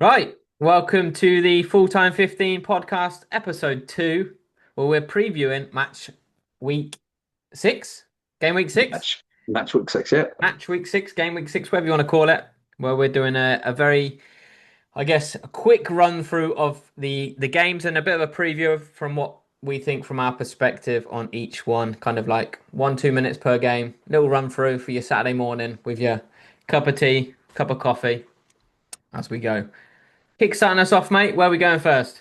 Right, welcome to the Full Time 15 podcast, episode 2, where we're previewing week 6, game week 6, Match week 6, yeah. match week 6, game week 6, whatever you want to call it, where we're doing a very, I guess, a quick run through of the games and a bit of a preview from what we think from our perspective on each one, kind of like 1-2 minutes per game, little run through for your Saturday morning with your cup of tea, cup of coffee as we go. Kick starting us off, mate. Where are we going first?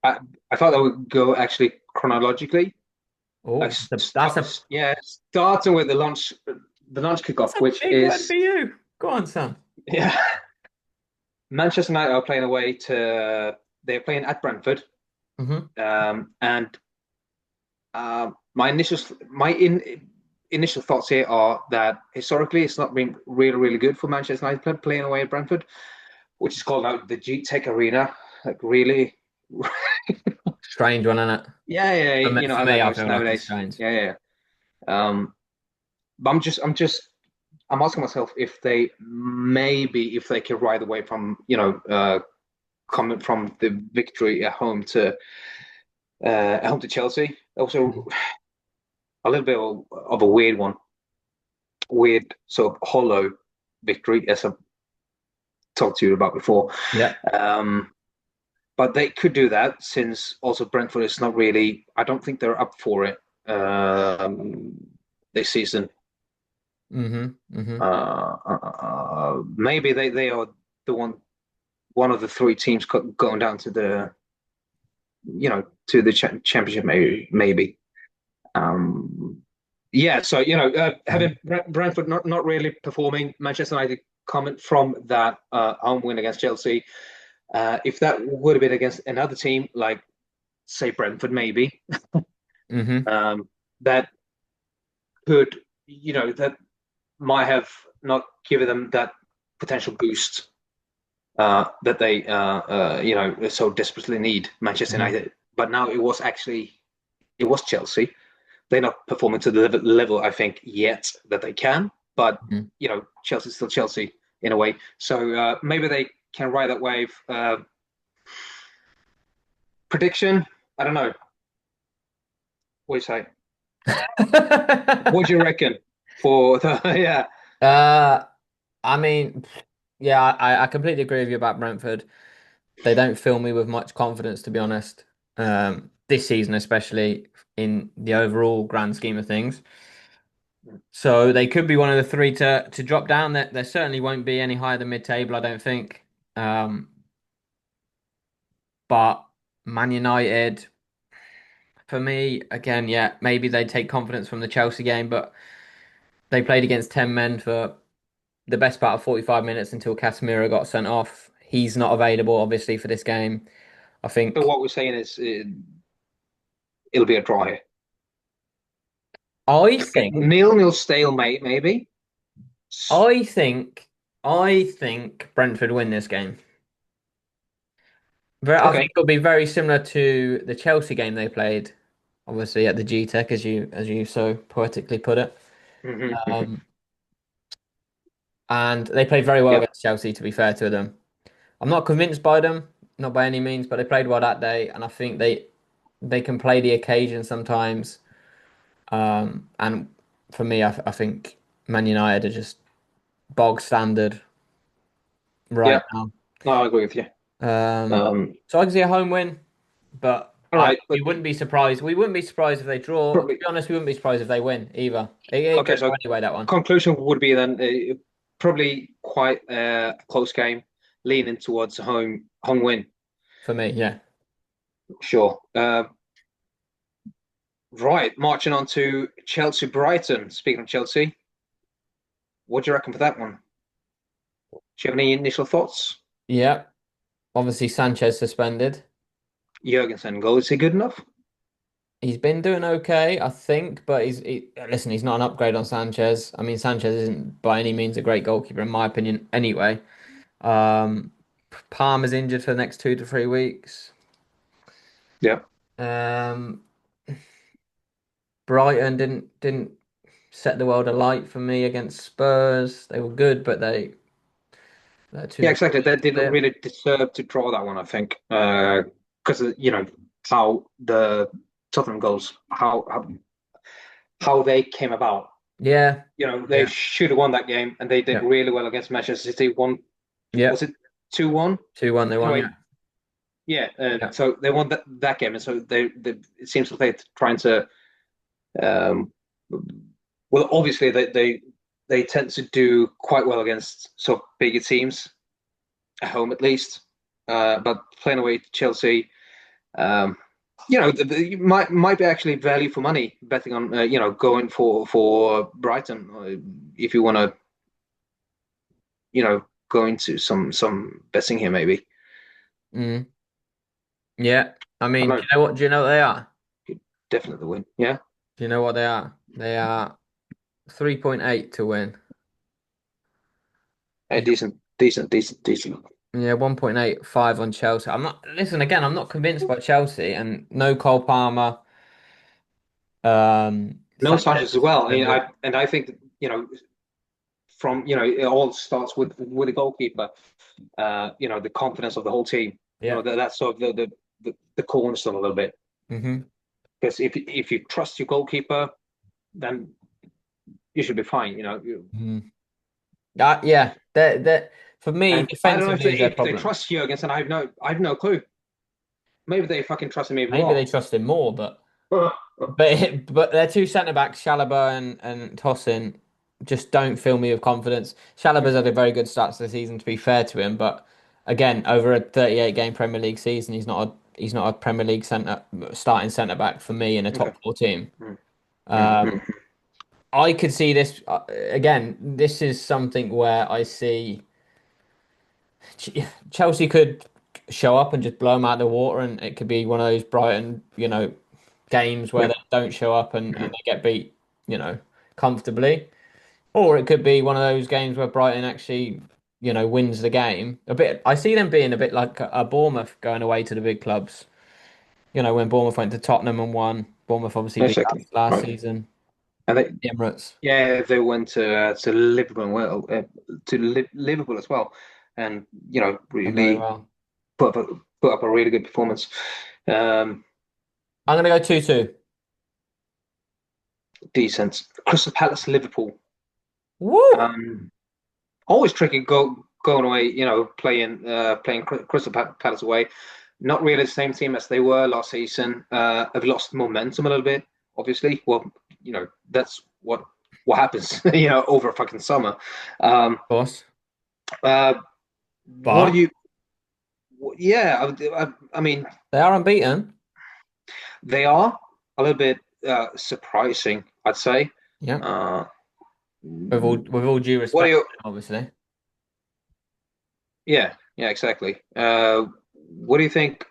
I, I thought that would go actually chronologically. Like, Oh, that's a yeah, starting with the launch that's kickoff, a which big one is, for you. Go on, son. yeah, Manchester United are playing away they're playing at Brentford. Hmm. And my initial thoughts here are that historically it's not been really, really good for Manchester United playing away at Brentford, which is called out the G-Tech Arena. Like, really. Strange one, isn't it? Yeah, yeah, For how me, that I goes feel like it's nowadays. strange. Yeah, yeah. But I'm asking myself if they can ride away from, coming from the victory at home to Chelsea. Also, Mhm. a little bit of a weird one, weird sort of hollow victory, as I've talked to you about before. Yeah. Um, but they could do that since also Brentford is not really. I don't think they're up for it this season. Hmm. Hmm. Maybe they are the one of the three teams going down to the championship, maybe. Um, yeah, so Hmm. having Brentford not really performing, Manchester United comment from that home win against Chelsea. If that would have been against another team like, say, Brentford, maybe, Hmm. um, that could, that might have not given them that potential boost that they so desperately need, Manchester Hmm. United. But now it was Chelsea. They're not performing to the level I think yet that they can, but Hmm. Chelsea's still Chelsea in a way. So maybe they can ride that wave. Prediction? I don't know. What do you say? What do you reckon for the yeah? uh, I mean, yeah, I completely agree with you about Brentford. They don't fill me with much confidence, to be honest. This season, especially in the overall grand scheme of things. So they could be one of the three to drop down. There certainly won't be any higher than mid-table, I don't think. Um, but Man United, for me, again, yeah, maybe they take confidence from the Chelsea game, but they played against 10 men for the best part of 45 minutes until Casemiro got sent off. He's not available, obviously, for this game. I So think, what we're saying is it'll be a draw here. I think, Nil-nil stalemate, maybe. I think, I think Brentford win this game. I think Okay. it'll be very similar to the Chelsea game they played, obviously at the G Tech, as you so poetically put it. Mhm. Um, and they played very well Yeah. against Chelsea, to be fair to them. I'm not convinced by them, not by any means, but they played well that day, and I think they can play the occasion sometimes. And for me, I think Man United are just bog standard right Yeah. now. No, I agree with you. Um, Um, so I can see a home win, but all right, we but wouldn't be surprised. We wouldn't be surprised if they draw. To probably be honest, we wouldn't be surprised if they win either. It okay. could go So anyway, that one, conclusion would be then probably quite a close game, leaning towards a home win. for me. Yeah. Sure. Right, marching on to Chelsea Brighton. Speaking of Chelsea, what do you reckon for that one? Do you have any initial thoughts? Yeah. Obviously, Sanchez suspended. Jurgensen goal, is he good enough? He's been doing okay, I think, but listen, he's not an upgrade on Sanchez. I mean, Sanchez isn't by any means a great goalkeeper, in my opinion, anyway. Um, Palmer's injured for the next 2 to 3 weeks. Yeah. Um, Brighton didn't set the world alight for me against Spurs. They were good, but They're Yeah, too exactly. They didn't clear. really deserve to draw that one, I think, because you know how the Tottenham goals, how they came about. Yeah, You know, they yeah, should have won that game, and they did yeah, really well against Manchester City. One yeah. was it 2-1? 2-1 they won. Anyway, Yeah, yeah. yeah. So they won that game, and so they it seems like they're trying to. Um, well, obviously they tend to do quite well against sort of bigger teams at home, at least. But playing away to Chelsea, um, you know, might be actually value for money betting on you know going for Brighton if you want to you know go into some betting here maybe. Mm, yeah. I I mean, don't do know, you know what? Do you know what they are? definitely win. Yeah, Do you know what they are? They are 3.8 to win. a Yeah, decent. yeah, 1.85 on Chelsea. I'm not, listen, again, I'm not convinced by Chelsea and no Cole Palmer. No Sanchez Sanchez as well. I mean, suspended. I think that, you know from you know it all starts with the goalkeeper. You know the confidence of the whole team. You know Yeah. that's sort of the cornerstone a little bit. Mm-hmm. Because if you trust your goalkeeper, then you should be fine. You know, Mm. Yeah, that for me, and I don't know defensively is their if they problem. trust Jurgens, and I have no clue. Maybe they fucking trust him even Maybe more. they trust him more, but their two centre backs, Chalobah and Tosin, just don't fill me with confidence. Chalobah's had a very good start to the season, to be fair to him, but again, over a 38 game Premier League season, he's not a Premier League centre starting centre back for me in a Okay. top four team. Mm, Um, mm. I could see this again. This is something where I see Chelsea could show up and just blow them out of the water, and it could be one of those Brighton, games where Yeah. they don't show up and they get beat, comfortably. Or it could be one of those games where Brighton actually, wins the game. A bit, I see them being a bit like a Bournemouth going away to the big clubs. When Bournemouth went to Tottenham and won. Bournemouth obviously beat us Exactly. last Right. season. And they The Emirates. yeah they went to Liverpool well to Liverpool as well, and you know Done very really well. put up a really good performance. Um, I'm gonna go 2-2. Decent. Crystal Palace, Liverpool. Woo! Um, Always tricky going away. You know, playing Crystal Palace away. Not really the same team as they were last season. Have lost momentum a little bit. Obviously, well, you know that's what happens. You know, over a fucking summer. Um, Of course. uh, what do But you? Yeah, I mean, they are unbeaten. they are a little bit surprising, I'd say. Yeah. Uh, With all due what do respect, you? obviously. Yeah, exactly. What do you think?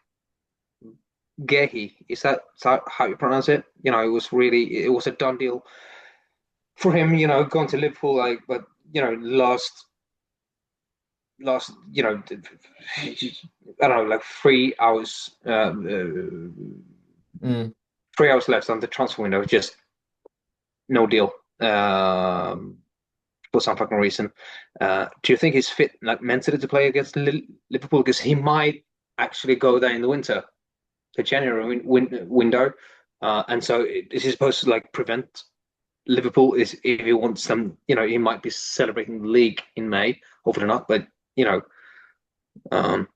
Gehi, is that how you pronounce it? You know, it was a done deal for him. You know, going to Liverpool, like, but you know, you know, I don't know, like 3 hours, Mm. 3 hours left on the transfer window, just no deal. For some fucking reason. Do you think he's fit, like mentally, to play against Liverpool? Because he might actually go there in the winter, the January window, and so is he supposed to like prevent Liverpool? Is if he wants them, you know, he might be celebrating the league in May. Hopefully not, but you know, um,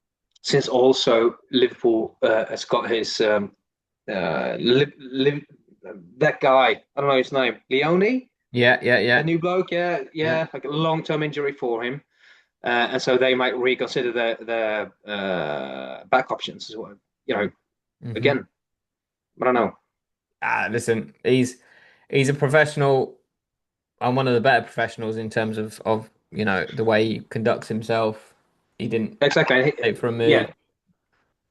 since also Liverpool has got his that guy, I don't know his name, Leone, Yeah, yeah, the yeah, new bloke, yeah, yeah. yeah, like a long-term injury for him, and so they might reconsider their back options as well. You know, Hmm. again, I don't know. Listen, he's a professional and one of the better professionals in terms of the way he conducts himself. He didn't Exactly. take for a Yeah, move.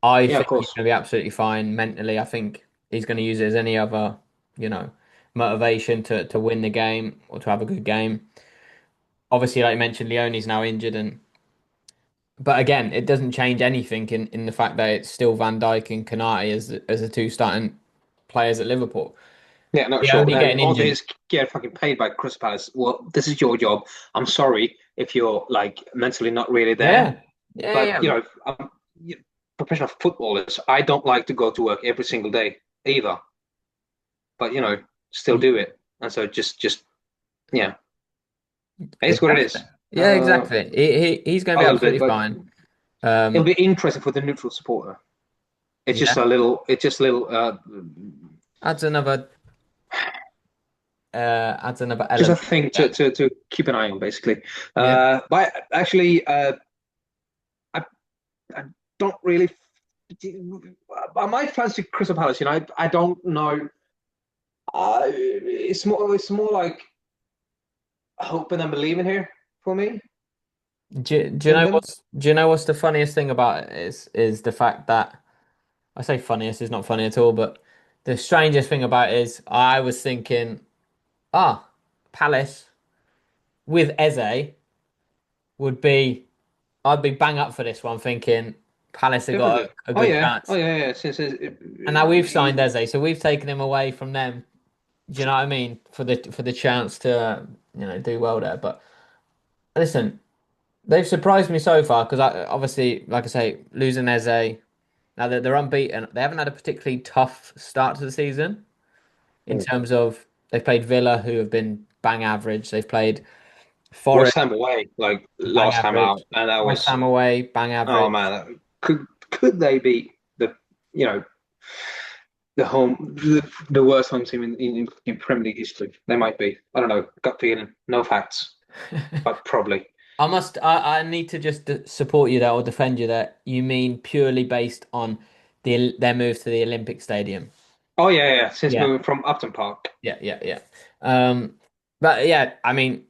I yeah, of think he's course. going to be absolutely fine mentally. I think he's going to use it as any other, you know, motivation to win the game or to have a good game. Obviously, like you mentioned, Leone's now injured, and but again, it doesn't change anything in the fact that it's still Van Dijk and Konate as the two starting players at Liverpool. Yeah, no, sure. Leone And getting also, injured. he's getting fucking paid by Crystal Palace. Well, this is your job. I'm sorry. if you're like mentally not really there. Yeah. Yeah, But yeah. professional footballers, I don't like to go to work every single day either. But still Yeah, do it, and so just yeah, it's what it exactly. is. Yeah, exactly. He's going to A be little bit, absolutely but fine. it'll Um, be interesting for the neutral supporter. It's just yeah, a little. It's just a little. adds another Just a element to thing that. to keep an eye on, basically. Yeah. But actually, I I don't really. I might fancy Crystal Palace. I don't know. It's more like hoping and believing here for me Do you in know them. what's the funniest thing about it is the fact that I say funniest is not funny at all, but the strangest thing about it is I was thinking, ah, Palace with Eze would be I'd be bang up for this one, thinking Palace have got Definitely. a Oh good yeah. Oh chance. yeah. Yeah. And now we've signed Eze, so we've taken him away from them. Do you know what I mean? For the chance to do well there. But listen, they've surprised me so far because I obviously, like I say, losing Eze. Now they're unbeaten. They haven't had a particularly tough start to the season in terms of they've played Villa, who have been bang average. They've played Forest, West Ham away, like bang last time average. out, and that West was Ham away, bang oh average. man, could they beat you know the worst home team in Premier League history? They might be. I don't know. Gut feeling, no facts, but probably. I need to just support you there or defend you there. You mean purely based on their move to the Olympic Stadium? Oh yeah, yeah. Since Yeah, moving from Upton Park, yeah, yeah, yeah. Um, but yeah, I mean,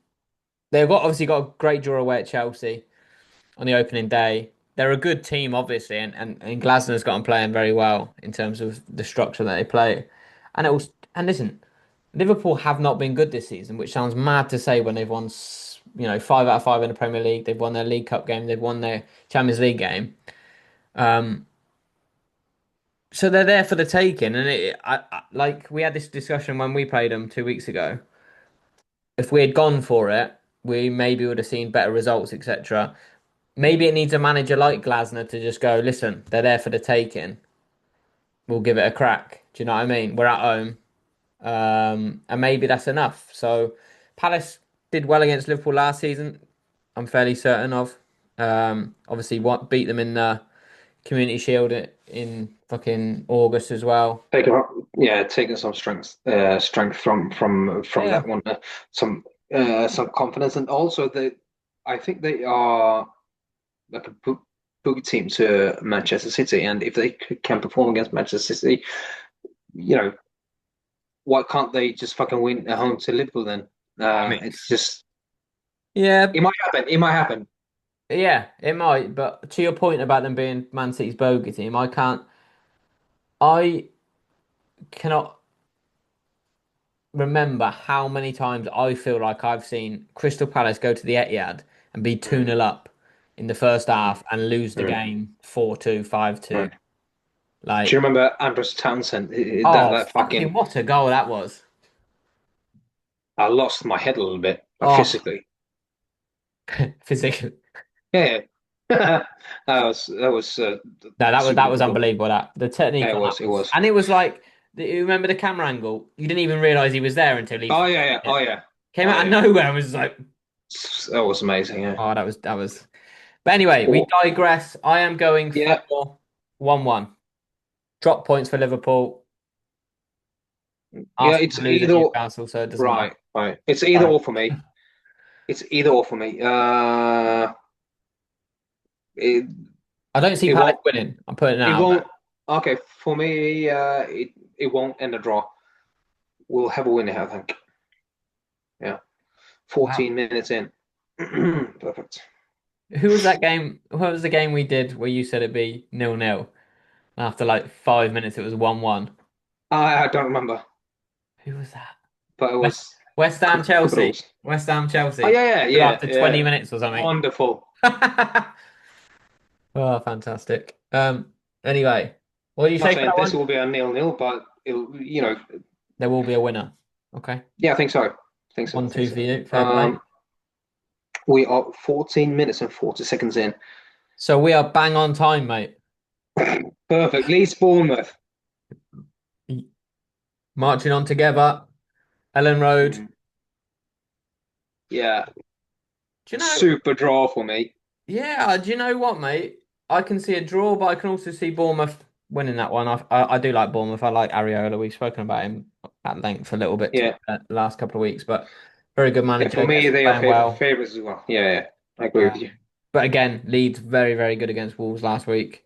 they've obviously got a great draw away at Chelsea on the opening day. They're a good team, obviously, and Glasner's got them playing very well in terms of the structure that they play. And listen, Liverpool have not been good this season, which sounds mad to say when they've won, 5 out of 5 in the Premier League. They've won their League Cup game, they've won their Champions League game. Um, so they're there for the taking, and like we had this discussion when we played them 2 weeks ago. If we had gone for it, we maybe would have seen better results, etc. Maybe it needs a manager like Glasner to just go, listen, they're there for the taking. We'll give it a crack. Do you know what I mean? We're at home. And maybe that's enough. So Palace did well against Liverpool last season, I'm fairly certain of. Obviously, what beat them in the Community Shield in fucking August as well. taking some strength from Yeah. that one, some confidence, and also I think they are like a boogie team to Manchester City, and if they can perform against Manchester City, you know, why can't they just fucking win at home to Liverpool then? I mean, It's just yeah, it might happen. It might happen. yeah, it might. But to your point about them being Man City's bogey team, I cannot remember how many times I feel like I've seen Crystal Palace go to the Etihad and be 2-0 up in the first half and lose the Mm. game 4-2, 5-2. Right. Do you Like, remember Andros Townsend? That oh, that fucking fucking what a goal that was. I lost my head a little bit, like Oh, physically. physically. Yeah. that was No, that was super cool. unbelievable. That the technique Yeah, it on that was. It was, was. and it was like, you remember the camera angle? You didn't even realize he was there until he Oh yeah, yeah. Oh it yeah. came Oh out of yeah. nowhere and was like, That was amazing. Yeah. oh, that was. But anyway, we Oh, digress. I am going yeah. for 1-1. Drop points for Liverpool. Yeah. Arsenal It's lose at either Newcastle, so it doesn't matter. right. Right. It's either Sorry. or for me. It's either or for me. It I don't see it Palace won't. winning. I'm putting it It out there. won't. Okay, for me, it won't end a draw. We'll have a winner, I think. Yeah. Wow. 14 minutes in. Perfect. Who was that game? What was the game we did where you said it'd be 0-0? After like 5 minutes, it was 1-1. I don't remember, Who was that? but it West was West Ham Chelsea. Capitals. West Ham Oh Chelsea. yeah, After yeah, yeah, 20 yeah. minutes or something. Wonderful. Oh, fantastic. Anyway, what do you Not say for saying that this one? will be a nil-nil, but it'll. There will be a winner. Okay. Yeah, I think so. I think so. I think 1-2 so. for you. Fair play. Um, We are 14 minutes and 40 seconds in. So we are bang on time, mate. Perfect. Leeds Bournemouth. Marching on together. Ellen Road. Mm, yeah, Do you know? super draw for me. Yeah, do you know what, mate? I can see a draw, but I can also see Bournemouth winning that one. I do like Bournemouth. I like Areola. We've spoken about him at length a little bit Yeah, the last couple of weeks, but very good yeah. For manager. me, Gets them they are playing well. favorites as well. Yeah, yeah. I agree with you. Um, but again, Leeds very, very good against Wolves last week.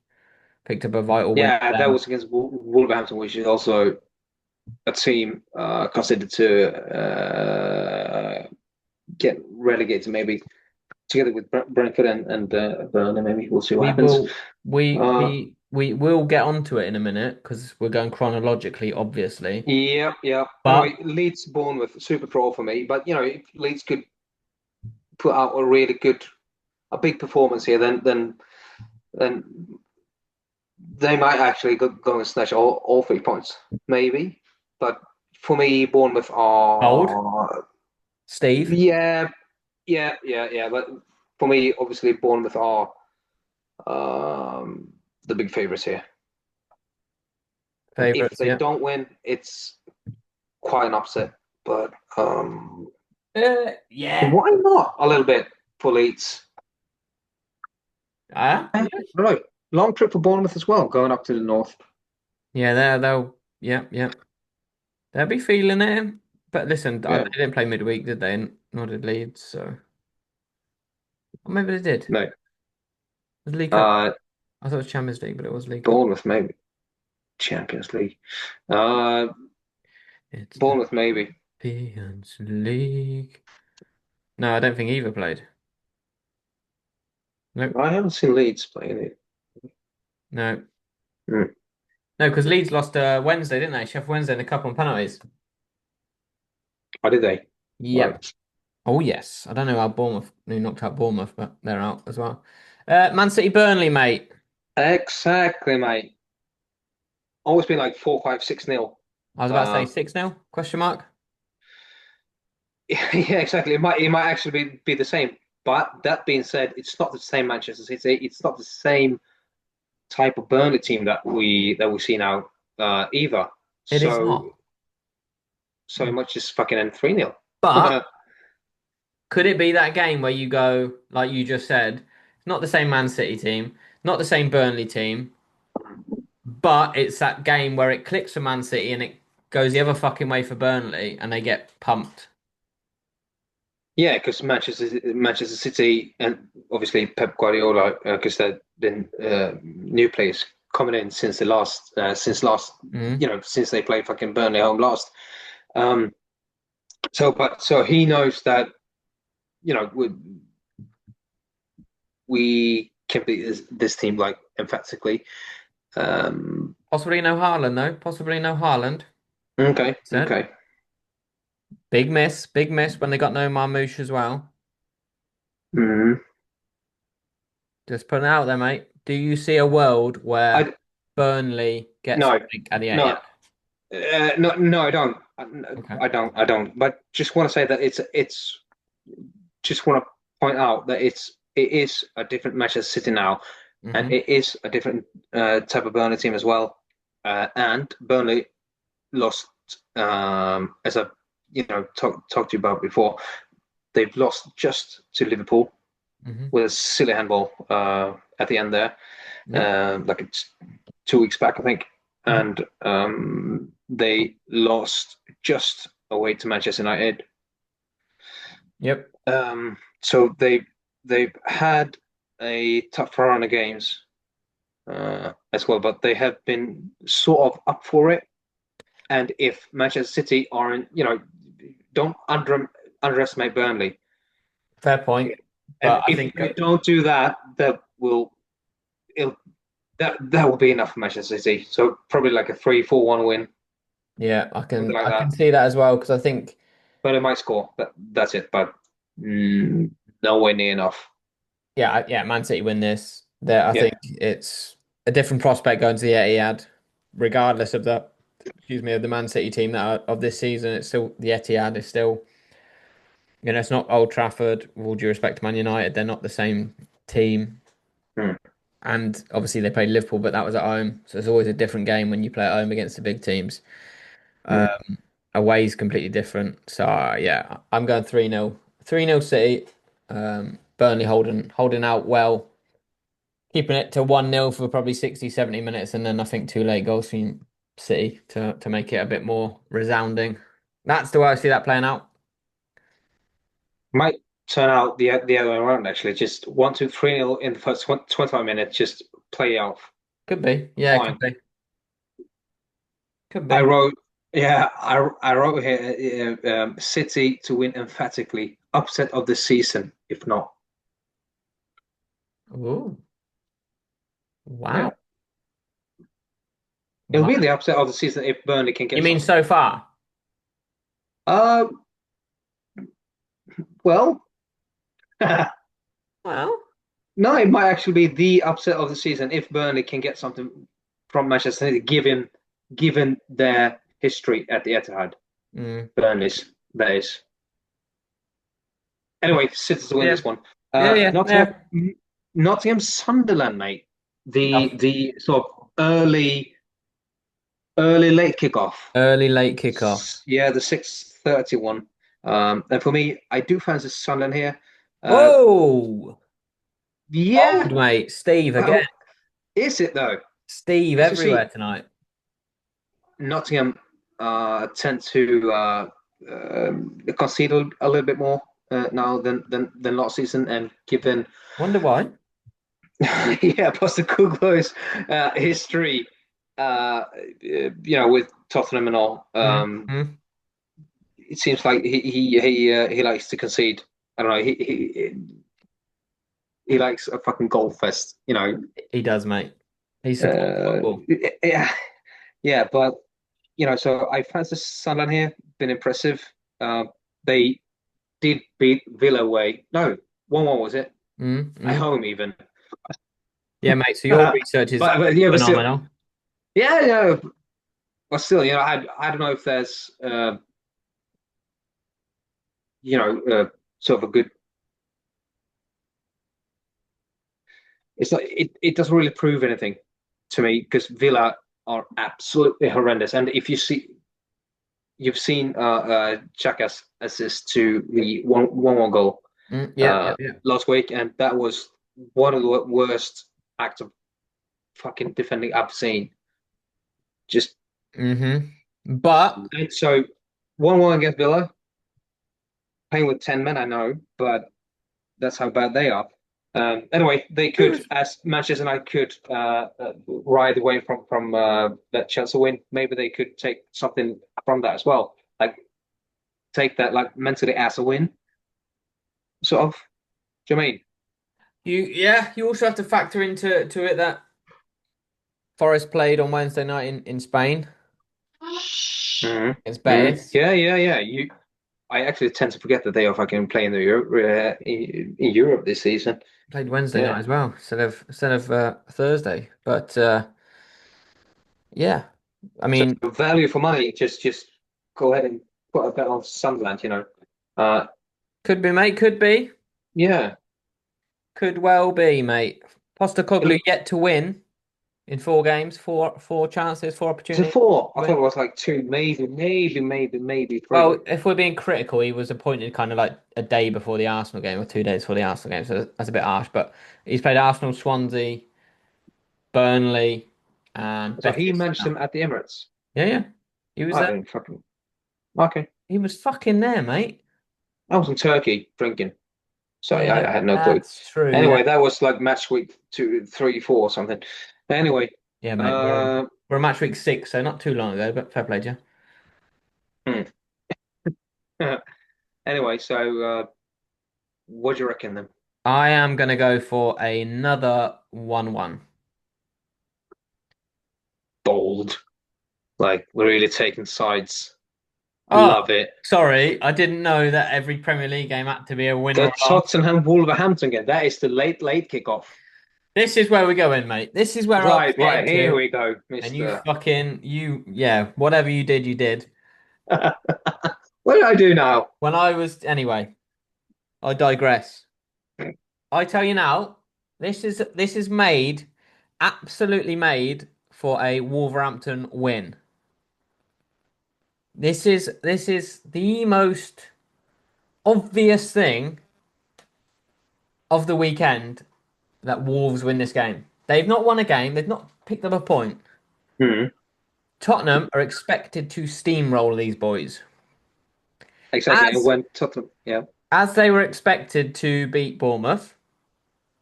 Picked up a vital win Yeah, for that them. was against Wolverhampton, which is also a team considered to get relegated, maybe together with Brentford and Burnley. Maybe we'll see what We happens. will we Uh, we we will get onto it in a minute because we're going chronologically, obviously. yeah, yeah. But Anyway, Leeds Bournemouth super draw for me. But if Leeds could put out a really good, a big performance here, then they might actually go and snatch all 3 points, maybe. But for me, Bournemouth old are Steve yeah, yeah. But for me, obviously, Bournemouth are um, the big favourites here. And if favorites, they yeah. don't win, it's quite an upset. But Yeah. why not a little bit for Leeds? I Yeah. don't know. Long trip for Bournemouth as well, going up to the north. Yeah, they'll yeah, yeah. They'll be feeling it. But listen, they Yeah, didn't play midweek, did they? Nor did Leeds, so or maybe they did. It no. was League Cup. Uh, I thought it was Champions League, but it was League Cup. Bournemouth maybe Champions League. Uh, It's the Bournemouth maybe. Champions League. No, I don't think either played. Nope. I haven't seen Leeds playing it. No. Hmm. No, because Leeds lost Wednesday, didn't they? Sheffield Wednesday in the cup on penalties. How did they? Yep. Right. Oh yes. I don't know how Bournemouth who knocked out Bournemouth, but they're out as well. Man City Burnley, mate. Exactly, mate. Always been like 4-5-6-0. I was about to say Uh, 6-0? Question mark. yeah, exactly. It might actually be the same. But that being said, it's not the same Manchester City. It's not the same type of Burnley team that we see now either. It is So not. so it might just fucking end 3-0. But could it be that game where you go, like you just said, not the same Man City team, not the same Burnley team, but it's that game where it clicks for Man City and it goes the other fucking way for Burnley and they get pumped. Yeah, because Manchester City and obviously Pep Guardiola, because they've been new players coming in Mm. since they played fucking Burnley home last. Um, so he knows that we can beat this team like emphatically. Um, Possibly no Haaland, though. Possibly no Haaland. okay, Said. okay. Big miss when they got no Marmoush as well. Mm. Just putting it out there, mate. Do you see a world where I Burnley gets no, something at the no, Etihad? no. I don't. Okay. I don't. But just want to say that it's just want to point out that it is a different Manchester City now, and Hmm. it is a different type of Burnley team as well. And Burnley lost, as I talked to you about before. They've lost just to Liverpool Hmm. with a silly handball at the end there, Yep. like it's 2 weeks back, I think, Hmm. and they lost just away to Manchester United. Yep. So they've had a tough run of games as well, but they have been sort of up for it. And if Manchester City aren't, don't underestimate Burnley. Fair point. And But I if think they don't do that, it'll, that will be enough for Manchester City. So probably like a 3-4-1 win, yeah, something like I that. can see that as well because I think But it might score. That's it. But nowhere near enough. yeah, yeah, Man City win this. There, I Yeah. think it's a different prospect going to the Etihad, regardless of the of the Man City team that of this season. It's still the Etihad is still It's not Old Trafford. With all due respect to Man United, they're not the same team. Hmm. And obviously they played Liverpool, but that was at home. So it's always a different game when you play at home against the big teams. Hmm. Away is completely different. So yeah, I'm going 3-0. 3-0 City. Burnley holding out well, keeping it to 1-0 for probably 60, 70 minutes, and then I think two late goals from City to make it a bit more resounding. That's the way I see that playing out. Might turn out the other way around actually. Just 1-2-3-0 in the first 25 minutes. Just play off. Could be. Yeah, could Fine. be. Could I be. wrote, yeah, I wrote here City to win emphatically. Upset of the season, if not. Ooh. Yeah, Wow. it'll Wow. be the upset of the season if Burnley can You get mean something. so far? Uh, well, no, Well. it might actually be the upset of the season if Burnley can get something from Manchester City, given their history at the Etihad. Mm. Burnley's, that is. Anyway, City to win Yeah. this one. Yeah, yeah, Nottingham, yeah. Nottingham, Sunderland, mate. The Tough. the sort of early late kickoff. Early late kickoff. Yeah, the 6:30 one. And for me, I do fancy Sunderland here. Uh, Oh, yeah. old mate. Steve again. Oh, is it though? Steve Because you see, everywhere tonight. Nottingham tend to concede a little bit more now than last season, and given Wonder why. yeah, Postecoglou's history, with Tottenham and all, Mm-hmm. it seems like he likes to concede. I don't know. He likes a fucking goal fest. He does, mate. He supports Uh, football. yeah, yeah, but so I fancy Sunderland here. Been impressive. They did beat Villa away. No, 1-1 was it? At Mm-hmm. home even. Yeah, mate. So your but, research is but yeah, but still, phenomenal. yeah, yeah. But still, I don't know if there's sort of a good. It's like it doesn't really prove anything to me because Villa are absolutely horrendous. And if you've seen Xhaka's assist to the one goal Yep, yep, yep. last week, and that was one of the worst acts of fucking defending I've seen. Just Mm-hmm. But and so 1-1 against Villa, playing with 10 men, I know, but that's how bad they are. Anyway, they could, as Manchester United could ride away from that Chelsea win. Maybe they could take something from that as well, like take that like mentally as a win, sort of. Do you know what I mean? you also have to factor into it that Forest played on Wednesday night in Spain against Betis. Yeah, yeah, yeah. I actually tend to forget that they are fucking playing the Europe in Europe this season. Played Wednesday Yeah. night as well instead of Thursday. But yeah, I So mean, value for money, just go ahead and put a bet on Sunderland. Uh, could be, mate. Could be. yeah. Could well be, mate. Postecoglou yet to win in 4 games, four chances, four Is it opportunities four? to I thought win. it was like two, maybe three. Well, if we're being critical, he was appointed kind of like a day before the Arsenal game or 2 days before the Arsenal game, so that's a bit harsh. But he's played Arsenal, Swansea, Burnley, and So he Betis managed now. them at the Emirates. Yeah, yeah. He was I there. didn't fucking. Okay. He was fucking there, mate. I was in Turkey drinking, so Yeah, I had no clue. that's true. Yeah, Anyway, that was like match week 2, 3, 4 or something. Anyway, yeah, mate. uh, We're match week 6, so not too long ago, but fair play to you. hmm. Anyway, so what do you reckon then? I am gonna go for another 1-1. Bold, like we're really taking sides. Oh, Love it. sorry, I didn't know that every Premier League game had to be a win or The a loss. Tottenham Wolverhampton game. That is the late kickoff. This is where we're going, mate. This is where I was Right. getting Here to, we go, and you Mister. fucking yeah, whatever you did, you did. What did I do now? When I was anyway. I digress. I tell you now, this is made, absolutely made for a Wolverhampton win. This is the most obvious thing of the weekend that Wolves win this game. They've not won a game, they've not picked up a point. Hmm. Tottenham are expected to steamroll these boys. Exactly. And As when Tottenham, yeah. as they were expected to beat Bournemouth,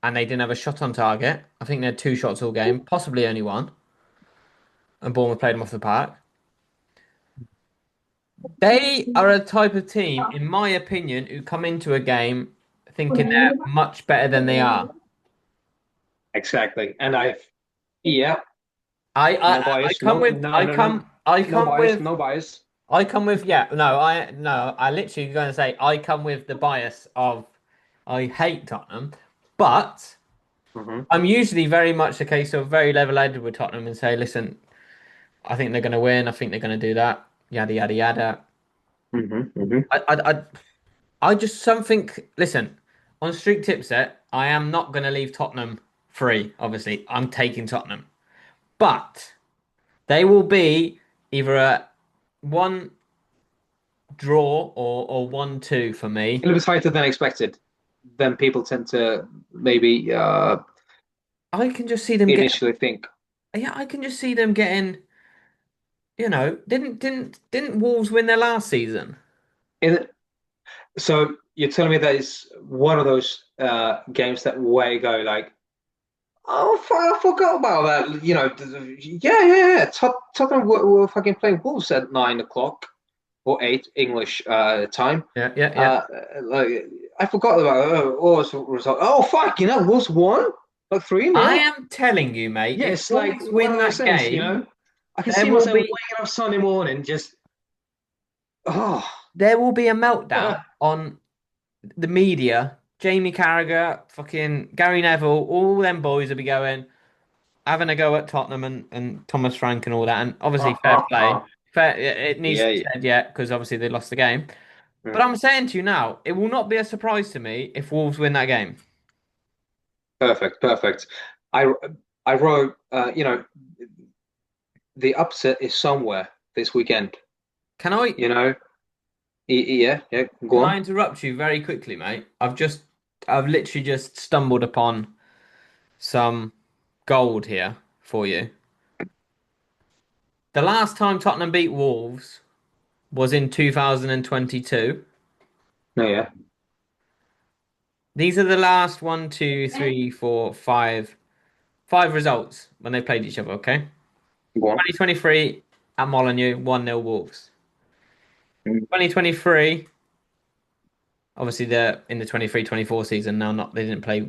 and they didn't have a shot on target. I think they had two shots all game, possibly only one, and Bournemouth played them off the park. They are a type of team, in my opinion, who come into a game thinking they're much better than they are. Exactly. And yeah, I no I, I bias. come No, with no, I no, no, come I no come bias. with No bias. I come with yeah no I no I literally going to say I come with the bias of I hate Tottenham, but Hmm. I'm usually very much a case of very level-headed with Tottenham and say, listen, I think they're going to win. I think they're going to do that. Yada yada yada. Hmm. Hmm. I I I, I just something. Listen, on Street Tip Set, I am not going to leave Tottenham free. Obviously, I'm taking Tottenham, but they will be either a one draw or 1-2 for A me. little bit tighter than expected. Then people tend to maybe I can just see them get. initially think. Yeah, I can just see them getting. Didn't Wolves win their last season? In, so you're telling me that it's one of those games that way go like, oh, I forgot about that. Yeah, yeah, yeah. Tottenham were fucking playing Wolves at 9 o'clock or 8 English time. Yeah, yeah, yeah. Uh, like I forgot about what was the result. Oh fuck, Wolves won like 3 I nil. am telling you, mate. Yeah, If it's like Wolves one win of those that things. game, I can there see will myself be waking up Sunday morning just oh. there will be a meltdown on the media. Jamie Carragher, fucking Gary Neville, all them boys will be going, having a go at Tottenham and Thomas Frank and all that. And obviously, fair play. Fair, it needs to Yeah, be yeah. said, yeah, because obviously they lost the game. But Mm. I'm saying to you now, it will not be a surprise to me if Wolves win that game. Perfect, perfect. I I wrote, the upset is somewhere this weekend. Can I You know, yeah, yeah. Go can I on. interrupt you very quickly, mate? I've literally just stumbled upon some gold here for you. The last time Tottenham beat Wolves was in 2022. No, yeah. These are the last one, two, three, four, five results when they played each other, okay? Go on. 2023 at Molineux, 1-0 Wolves. Mm. 2023, obviously they're in the 23-24 season now, not they didn't play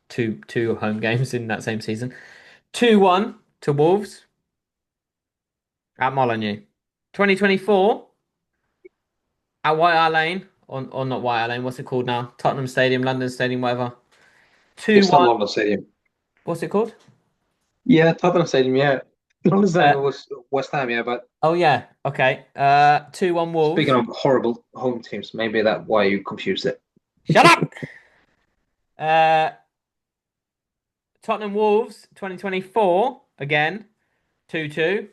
two home games in that same season. 2-1 to Wolves at Molineux. 2024 at White Hart Lane, or not White Hart Lane, what's it called now? Tottenham Stadium, London Stadium, whatever. It's not 2-1, London Stadium. what's it called? Yeah, Tottenham Stadium. Yeah, London Uh, Stadium was West Ham. Yeah, but oh yeah, okay. 2-1 speaking Wolves. of horrible home teams, maybe that's why you confused it. Shut up! Uh, Tottenham Wolves 2024 again 2-2.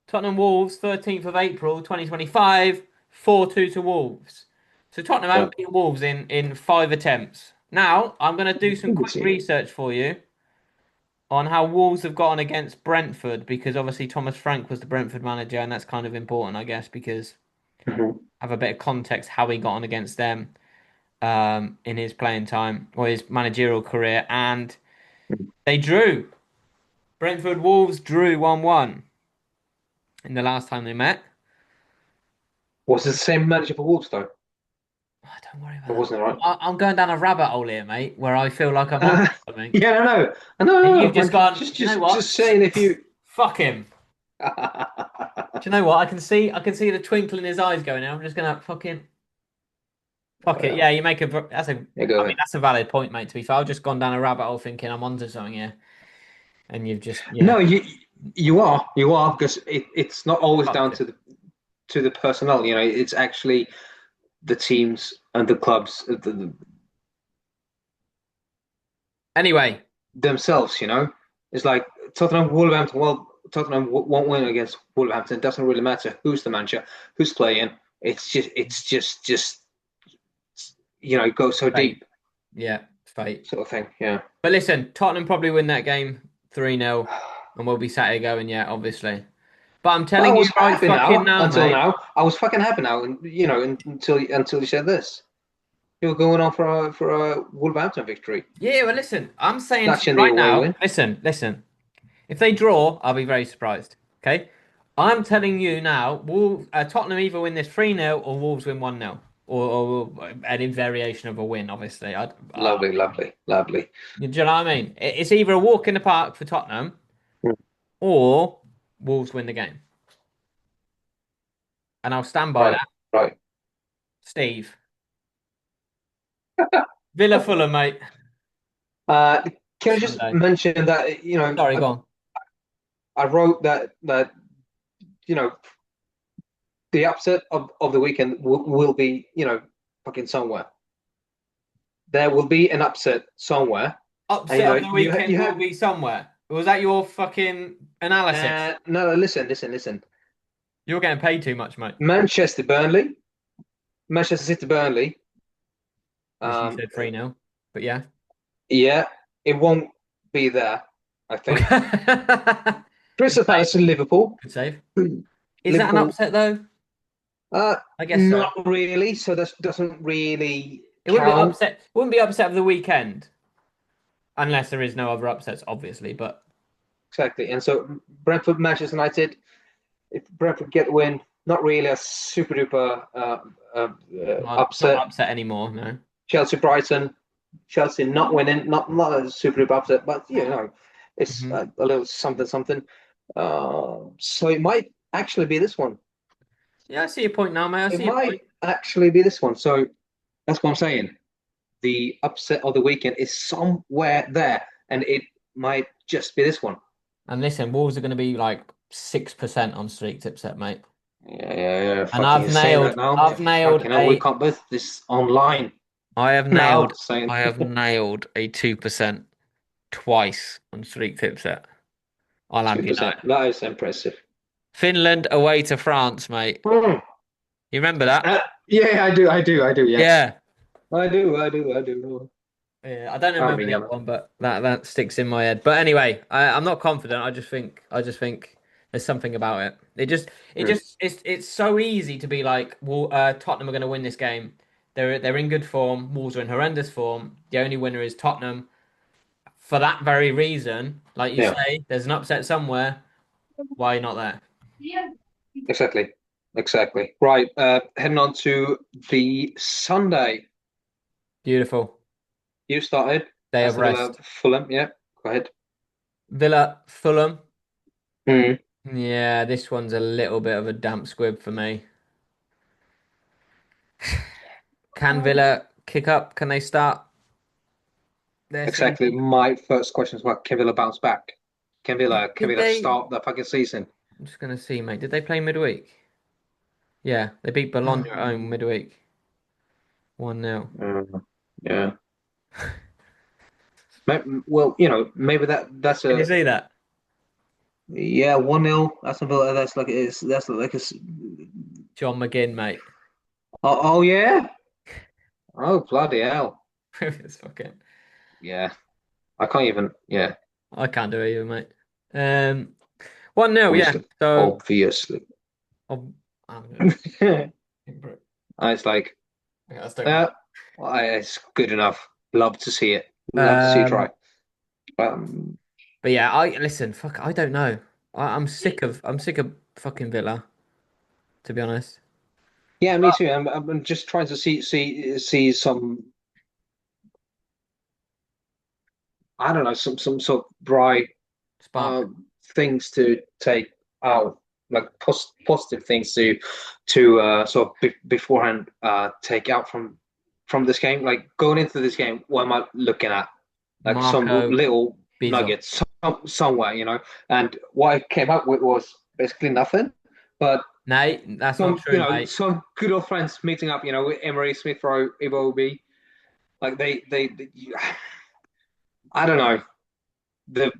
Tottenham Wolves 13th of April 2025 4-2 to Wolves. So Tottenham Yeah, haven't beaten Wolves in five attempts. Now I'm going to do some good quick team. research for you on how Wolves have gotten against Brentford because obviously Thomas Frank was the Brentford manager and that's kind of important I guess because Mhm. I have a bit of context how he got on against them in his playing time or his managerial career and they drew. Brentford Wolves drew 1-1 in the last time they met. Was it the same manager for Wolves though? Oh, don't worry Or about wasn't it that. right? I'm going down a rabbit hole here, mate, where I feel like I'm on something. Yeah, I know. I know. And I you've know. just I'm gone, just, do you know just, what? just saying if you. Fuck him. Do you know what? I can see the twinkle in his eyes going, I'm just gonna fucking fuck it. Yeah, Yeah, you make that's a yeah, go I mean ahead. that's a valid point, mate, to be fair. I've just gone down a rabbit hole thinking I'm onto something here. And you've just yeah, No, you are because it's not always down fucked it. to the personnel. It's actually the teams and the clubs Anyway, themselves. It's like Tottenham, Wolverhampton. Well, Tottenham won't win against Wolverhampton. It doesn't really matter who's the manager, who's playing. It's just go so fate. deep, Yeah, fate. sort of thing. Yeah. But listen, Tottenham probably win that game 3-0, and we'll be sat here going, yeah, obviously. But I'm But I telling you was right happy fucking now now, until mate. now. I was fucking happy now, and until you said this, you were going on for a Wolverhampton victory, Yeah, well, listen, I'm saying to you snatching the right away now, win. listen. If they draw, I'll be very surprised. Okay? I'm telling you now, Tottenham either win this 3-0 or Wolves win 1-0. Or any variation of a win, obviously. Lovely, lovely, lovely. You know what I mean? It's either a walk in the park for Tottenham Mm. or Wolves win the game. And I'll stand by Right, that. right. Steve. Villa Fulham, mate. Uh, can I just Sunday. mention that Sorry, go on. I wrote that you know the upset of the weekend will be fucking somewhere. There will be an upset somewhere, and Upset of the you weekend will have be somewhere. Was that your fucking analysis? no, no, listen. You're getting paid too much, mate. Manchester Burnley, Manchester City Burnley. Which you Um, said 3-0. But yeah. yeah, it won't be there. I think Good Crystal save. Palace and Liverpool. Good save. Is that an Liverpool, upset though? uh, I guess so. not really. So that doesn't really It wouldn't be count. upset. It wouldn't be upset of the weekend unless there is no other upsets, obviously. But Exactly. And so Brentford, Manchester United. If Brentford get the win, not really a super duper not upset. upset anymore. No. Chelsea, Brighton. Chelsea not winning, not a super duper upset, but it's Hmm. a little something something. So it might actually be this one. Yeah, I see your point now, mate. I It see your might point. actually be this one. So that's what I'm saying. The upset of the weekend is somewhere there, and it might just be this one. And listen, Wolves are going to be like 6% on streak tipset, mate. Yeah. And Fucking saying that now. Fucking hell, we can't both this online now. Saying I have nailed a 2% twice on streak tipset. I'll have you know. 2%. That is impressive. Finland away to France, mate. Hmm. You remember that? Yeah, I do. Yes, Yeah. I do. Yeah, I don't I remember mean, the other one, but that sticks in my head. But anyway, I'm not confident. I just think there's something about it. It's so easy to be like, well, Tottenham are going to win this game. They're in good form. Wolves are in horrendous form. The only winner is Tottenham. For that very reason, like you yeah, say, there's an upset somewhere. Why not there? exactly, exactly. Right, heading on to the Sunday. Beautiful You started day of Aston Villa, rest. Fulham. Yeah, go ahead. Villa, Fulham. Mm. Yeah, this one's a little bit of a damp squib for me. Can Villa kick up? Can they start their Exactly. season? My first question is about can Villa bounce back? Can Did Villa they? start the fucking season? I'm just gonna see, mate. Did they play midweek? Yeah, they beat Bologna at home Mm. midweek. 1-0. Yeah. Well, maybe that's Can you a see that? yeah 1-0. Aston Villa. That's like John McGinn, mate. oh yeah. Oh bloody hell. It's fucking. Yeah. I can't even. Yeah. I can't do it either, mate. Um, 1-0, yeah. Obviously. So, Obviously. I'm gonna. It's like, Okay, let's do it. uh, well, it's good enough. Love to see it. Love to see you try. Um, Um, but yeah, I listen. Fuck, I don't know. I'm sick of fucking Villa, to be honest. yeah, me too. I'm just trying to see some. I don't know, some sort of bright Spark. things to take out, like positive things to sort of beforehand take out from this game. Like going into this game, what am I looking at? Like some Marco little Bizot. nuggets somewhere. And what I came up with was basically nothing. But Nate, that's not true, mate. some good old friends meeting up, with Emery, Smith Rowe, Iwobi. Like I don't know. The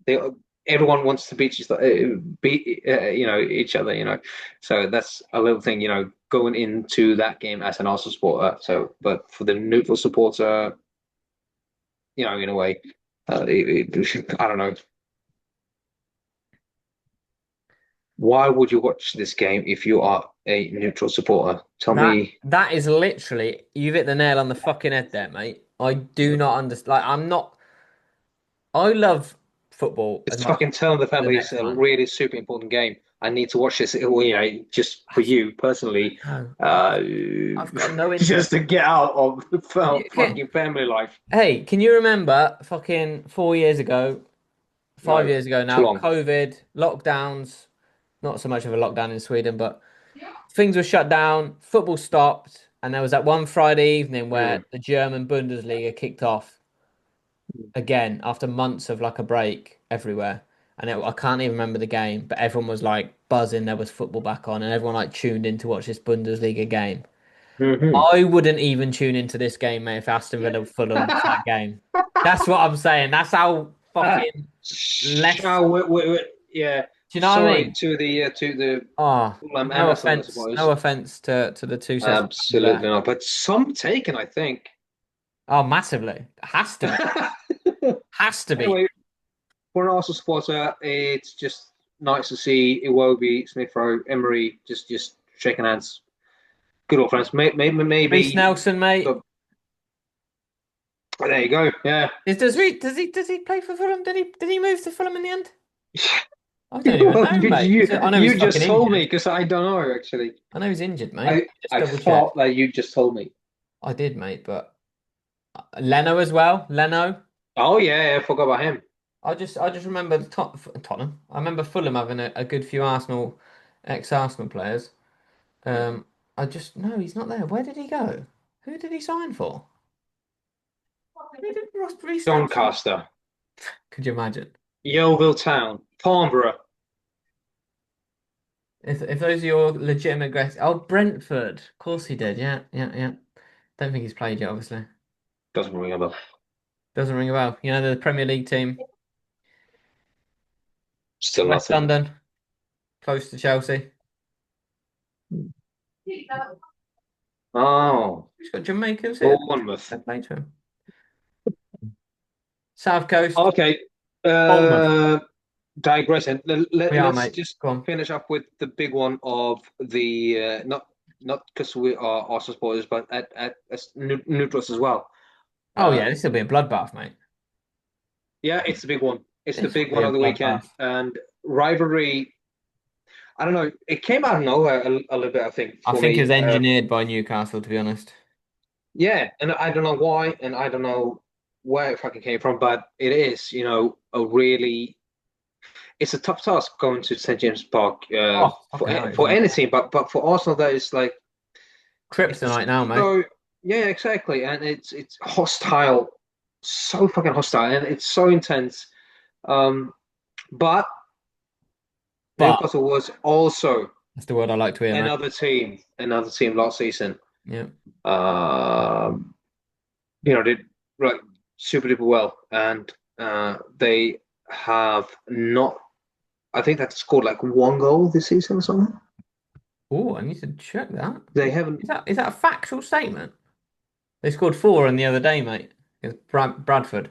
they everyone wants to beat each other. So that's a little thing. Going into that game as an Arsenal supporter. So, but for the neutral supporter, in a way, I don't know. Why would you watch this game if you are a neutral supporter? Tell That me. that is literally you've hit the nail on the fucking head there, mate. I do not understand. Like, I'm not. I love football as Just much fucking tell the as the family it's next a man. really super important game. I need to watch this. Just for you personally, No, uh, I've got no just interest. to get out of the Okay. fucking family life. Hey, can you remember fucking 4 years ago, five No, years ago too now, long. COVID, lockdowns, not so much of a lockdown in Sweden, but things were shut down, football stopped, and there was that one Friday evening where Mm. the German Bundesliga kicked off again after months of like a break everywhere. And I can't even remember the game, but everyone was like buzzing. There was football back on, and everyone like tuned in to watch this Bundesliga game. Hmm. I wouldn't even tune into this game, mate, if Aston Villa Fulham was that game. That's what I'm saying. That's how fucking less. Shall yeah. Do you know what I Sorry mean? to the Oh, Fulham and no Aston Villa offense, no supporters. offense to the two sets of fans Absolutely there. not. But some taken, I think. Oh, massively. Has to be. Has to be. Anyway, for an Arsenal supporter, it's just nice to see Iwobi, Smith Rowe, Emery just shaking hands. Good old friends. Reece Maybe. Nelson, mate. But there you go. Yeah. Does he play for Fulham? Did he move to Fulham in the end? I don't even Well, know, mate. I know he's you fucking just told me injured. because I don't know actually. I know he's injured, mate. I Just I double check. thought that you just told me. I did, mate, but Leno as well. Leno. Oh yeah, I forgot about him. I just remember Tottenham. I remember Fulham having a good few Arsenal, ex-Arsenal players. Um, I just no, he's not there. Where did he go? Who did he sign for? Who did Ross Reece Nelson? Doncaster, Could you imagine? Yeovil Town, Farnborough. If those are your legitimate guesses. Oh, Brentford. Of course he did. Yeah, yeah, yeah. Don't think he's played yet, obviously. Doesn't ring a bell. Doesn't ring a bell. You know the Premier League team, Still West nothing. London, close to Chelsea. Oh, He's got Jamaicans here. Bournemouth. Fair play to him. South Coast, Okay. Bournemouth. Uh, digressing. We are, Let's mate. just Go on. finish up with the big one of the not because we are Arsenal supporters, but at as neutrals as well. Oh yeah, Um, this will be a bloodbath, mate. yeah, it's the big one. It's the This will big be one a of the weekend, bloodbath. and rivalry. I don't know. It came out of nowhere a little bit, I think, I for think it was me. engineered by Newcastle, to be honest. Yeah, and I don't know why, and I don't know where it fucking came from, but it is, a really. It's a tough task going to St James Park Oh, for fucking hell, it is, for mate. any team, but for Arsenal, that is like it's Kryptonite now, mate. so yeah, exactly, and it's hostile, so fucking hostile, and it's so intense. Um, but But Newcastle was also that's the word I like to hear, mate. another team last season. Yeah. Um, did like super duper well, and they have not. I think they've scored like one goal this season or something. Oh, I need to check that. They haven't. Is that a factual statement? They scored four on the other day, mate. It's Bradford.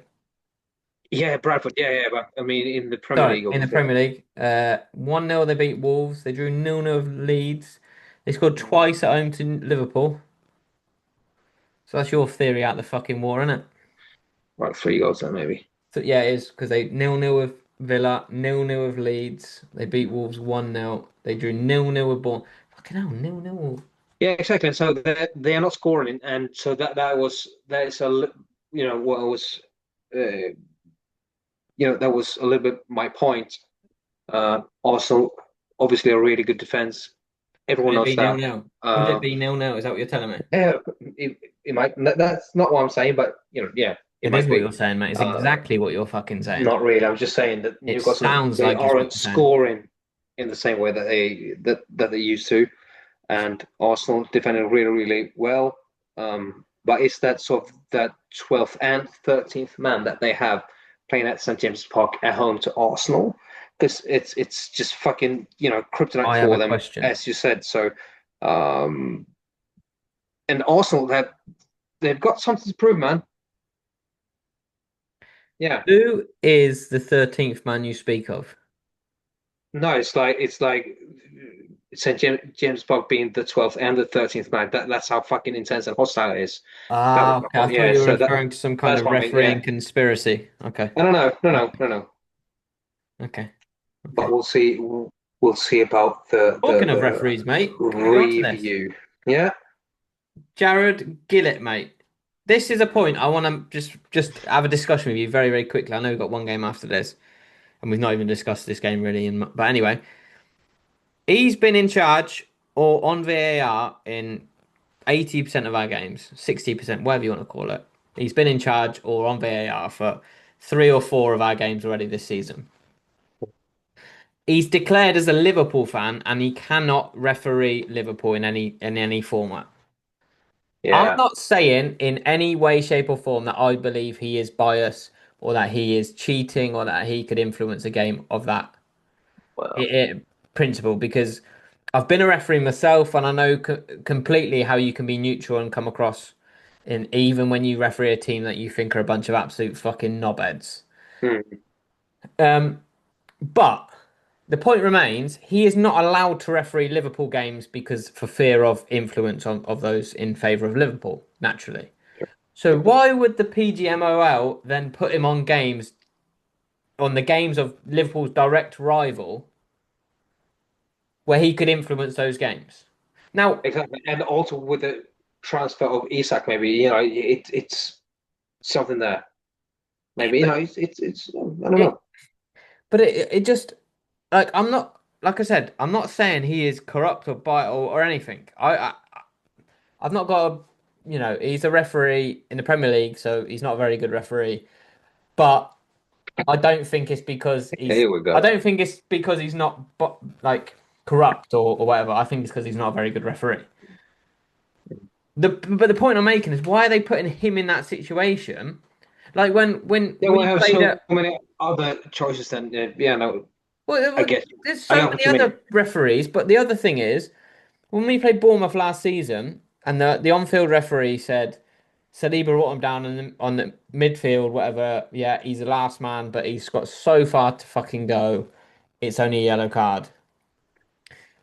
Yeah, Bradford. Yeah, yeah, but I mean in the Premier Sorry, League, in the obviously. Premier League. 1-0 they beat Wolves. They drew 0-0 of Leeds. They scored twice at home to Liverpool. So that's your theory out the fucking war, isn't it? Like 3 goals then maybe. So yeah, it is because they 0-0 with Villa, 0-0 with Leeds. They beat Wolves 1-0. They drew 0-0 with Bournemouth. Fucking hell, 0-0. Yeah, exactly. And so they are not scoring, and so that is what was uh, that was a little bit my point. Also, obviously a really good defense. Everyone Could it knows be that. 0-0? Could it Uh, be 0-0? Is that what you're telling me? yeah, it might. That's not what I'm saying, but yeah, it It is might what be. you're saying, mate. It's Uh, exactly what you're fucking saying. Not really. I'm just saying that It Newcastle sounds they like it's what aren't you're saying. scoring. in the same way that they used to, and Arsenal defending really really well. But it's that sort of that 12th and 13th man that they have playing at St James's Park at home to Arsenal, because it's just fucking kryptonite I have for a them, question. as you said. So, um, and Arsenal, that they've got something to prove, man. Yeah. Who is the 13th man you speak of? No, it's like James Park being the 12th and the 13th man. That's how fucking intense and hostile it is. That was Ah, my okay. I point. thought Yeah. you were So referring to some kind that's of what I mean. Yeah. refereeing conspiracy. Okay. I don't know. No, Right. no, no, no. Okay. But Okay. we'll see about the Talking of referees, mate, can we go on to this? review. Yeah. Jared Gillett, mate. This is a point I want to just have a discussion with you very, very quickly. I know we've got one game after this, and we've not even discussed this game really. But anyway, he's been in charge or on VAR in 80% of our games, 60%, whatever you want to call it. He's been in charge or on VAR for three or four of our games already this season. He's declared as a Liverpool fan and he cannot referee Liverpool in any format. I'm Yeah. not saying in any way, shape, or form that I believe he is biased or that he is cheating or that he could influence a game of that Well. i- principle because I've been a referee myself and I know completely how you can be neutral and come across in even when you referee a team that you think are a bunch of absolute fucking knobheads. Hmm. Um, but the point remains, he is not allowed to referee Liverpool games because for fear of influence of those in favour of Liverpool, naturally. So why would the PGMOL then put him on the games of Liverpool's direct rival where he could influence those games? Now, Exactly. And also with the transfer of Isak, maybe it's something there. Maybe but it's I don't it know. but it just like I'm not like I said, I'm not saying he is corrupt or bite or anything. I've not got he's a referee in the Premier League, so he's not a very good referee. But I don't think it's because Okay, here we I go. don't think it's because he's not like corrupt or whatever. I think it's because he's not a very good referee. But the point I'm making is why are they putting him in that situation? Like when Yeah, we we have played so at many other choices than yeah. No, I well, get you. there's I so know what many you mean. other referees, but the other thing is when we played Bournemouth last season and the on-field referee said Saliba brought him down on the midfield, whatever. Yeah, he's the last man, but he's got so far to fucking go. It's only a yellow card.